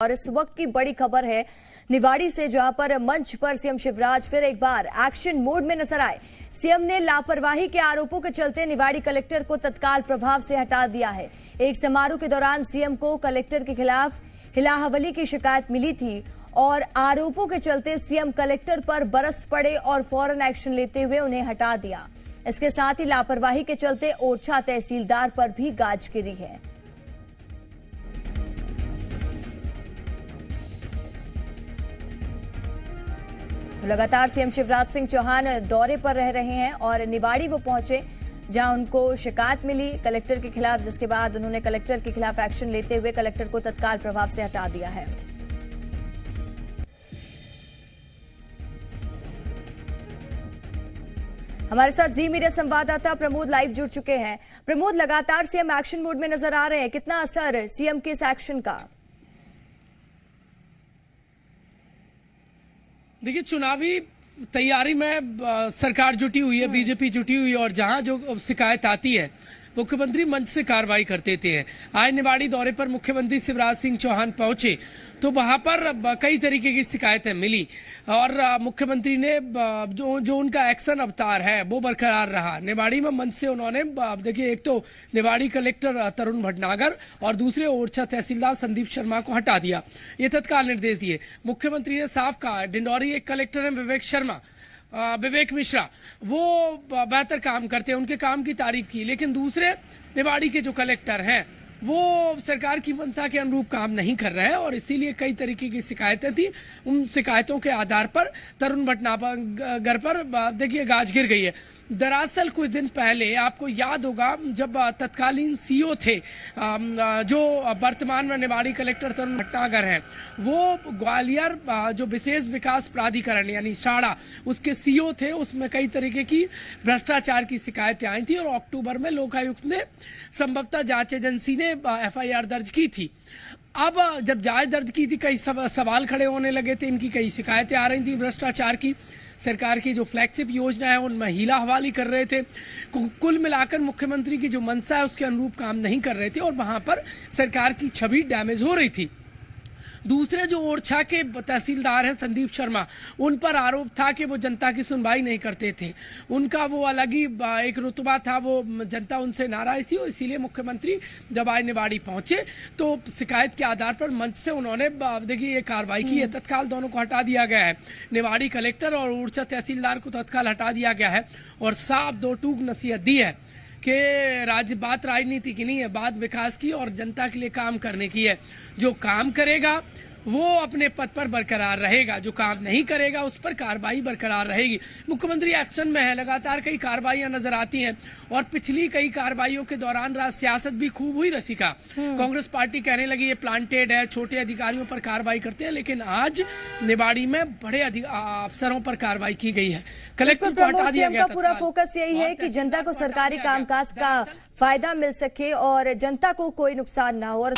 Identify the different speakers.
Speaker 1: और इस वक्त की बड़ी खबर है निवाड़ी से, जहां पर मंच पर सीएम शिवराज फिर एक बार एक्शन मोड में नजर आए। सीएम ने लापरवाही के आरोपों के चलते निवाड़ी कलेक्टर को तत्काल प्रभाव से हटा दिया है। एक समारोह के दौरान सीएम को कलेक्टर के खिलाफ हिलाहवली की शिकायत मिली थी और आरोपों के चलते सीएम कलेक्टर पर बरस पड़े और फौरन एक्शन लेते हुए उन्हें हटा दिया। इसके साथ ही लापरवाही के चलते ओरछा तहसीलदार पर भी गाज गिरी है। लगातार सीएम शिवराज सिंह चौहान दौरे पर रह रहे हैं और निवाड़ी वो पहुंचे जहां उनको शिकायत मिली कलेक्टर के खिलाफ, जिसके बाद उन्होंने कलेक्टर के खिलाफ एक्शन लेते हुए कलेक्टर को तत्काल प्रभाव से हटा दिया है। हमारे साथ जी मीडिया संवाददाता प्रमोद लाइव जुड़ चुके हैं। प्रमोद, लगातार सीएम एक्शन मोड में नजर आ रहे हैं, कितना असर सीएम के इस एक्शन का?
Speaker 2: देखिए, चुनावी तैयारी में सरकार जुटी हुई है, बीजेपी जुटी हुई है और जहां जो शिकायत आती है मुख्यमंत्री मंच से कार्रवाई कर देते हैं। आज निवाड़ी दौरे पर मुख्यमंत्री शिवराज सिंह चौहान पहुंचे तो वहां पर कई तरीके की शिकायतें मिली और मुख्यमंत्री ने जो उनका एक्शन अवतार है वो बरकरार रहा। निवाड़ी में मंच से उन्होंने देखिए, एक तो निवाड़ी कलेक्टर तरुण भटनागर और दूसरे ओरछा तहसीलदार संदीप शर्मा को हटा दिया। ये तत्काल निर्देश दिए। मुख्यमंत्री ने साफ कहा, डिंडौरी एक कलेक्टर है विवेक मिश्रा, वो बेहतर काम करते हैं, उनके काम की तारीफ की, लेकिन दूसरे निवाड़ी के जो कलेक्टर हैं वो सरकार की मंशा के अनुरूप काम नहीं कर रहे हैं और इसीलिए कई तरीके की शिकायतें थी। उन शिकायतों के आधार पर तरुण भटनागर पर देखिए गाज गिर गई है। दरअसल कुछ दिन पहले आपको याद होगा जब तत्कालीन सीओ थे, जो वर्तमान में निवाड़ी कलेक्टर तरुण भटनागर हैं, वो ग्वालियर जो विशेष विकास प्राधिकरण यानी शाड़ा उसके सीओ थे, उसमें कई तरीके की भ्रष्टाचार की शिकायतें आई थी और अक्टूबर में लोकायुक्त ने संभवतः जांच एजेंसी ने एफआईआर दर्ज की थी। अब जब जांच दर्ज की थी, कई सवाल खड़े होने लगे थे, इनकी कई शिकायतें आ रही थी भ्रष्टाचार की। सरकार की जो फ्लैगशिप योजना है उनमें हीला हवाली कर रहे थे। कुल मिलाकर मुख्यमंत्री की जो मंशा है उसके अनुरूप काम नहीं कर रहे थे और वहां पर सरकार की छवि डैमेज हो रही थी। दूसरे जो ओरछा के तहसीलदार हैं संदीप शर्मा, उन पर आरोप था कि वो जनता की सुनवाई नहीं करते थे। उनका वो अलग ही एक रुतबा था, वो जनता उनसे नाराज थी और इसीलिए मुख्यमंत्री जब आज निवाड़ी पहुंचे तो शिकायत के आधार पर मंच से उन्होंने देखिए ये कार्रवाई की है। तत्काल दोनों को हटा दिया गया है, निवाड़ी कलेक्टर और ओरछा तहसीलदार को तत्काल हटा दिया गया है और साफ दो टूक नसीहत दी है कि बात राजनीति की नहीं है, बात विकास की और जनता के लिए काम करने की है। जो काम करेगा वो अपने पद पर बरकरार रहेगा, जो काम नहीं करेगा उस पर कार्रवाई बरकरार रहेगी। मुख्यमंत्री एक्शन में है, लगातार कई कार्रवाइयां नजर आती हैं और पिछली कई कार्रवाइयों के दौरान सियासत भी खूब हुई रसिका। कांग्रेस पार्टी कहने लगी ये प्लांटेड है, छोटे अधिकारियों पर कार्रवाई करते हैं, लेकिन आज निवाड़ी में बड़े अफसरों पर कार्रवाई की गई है। कलेक्टर को हटा दिया गया।
Speaker 1: पूरा फोकस यही है कि जनता को सरकारी कामकाज का फायदा मिल सके और जनता को कोई नुकसान ना हो। और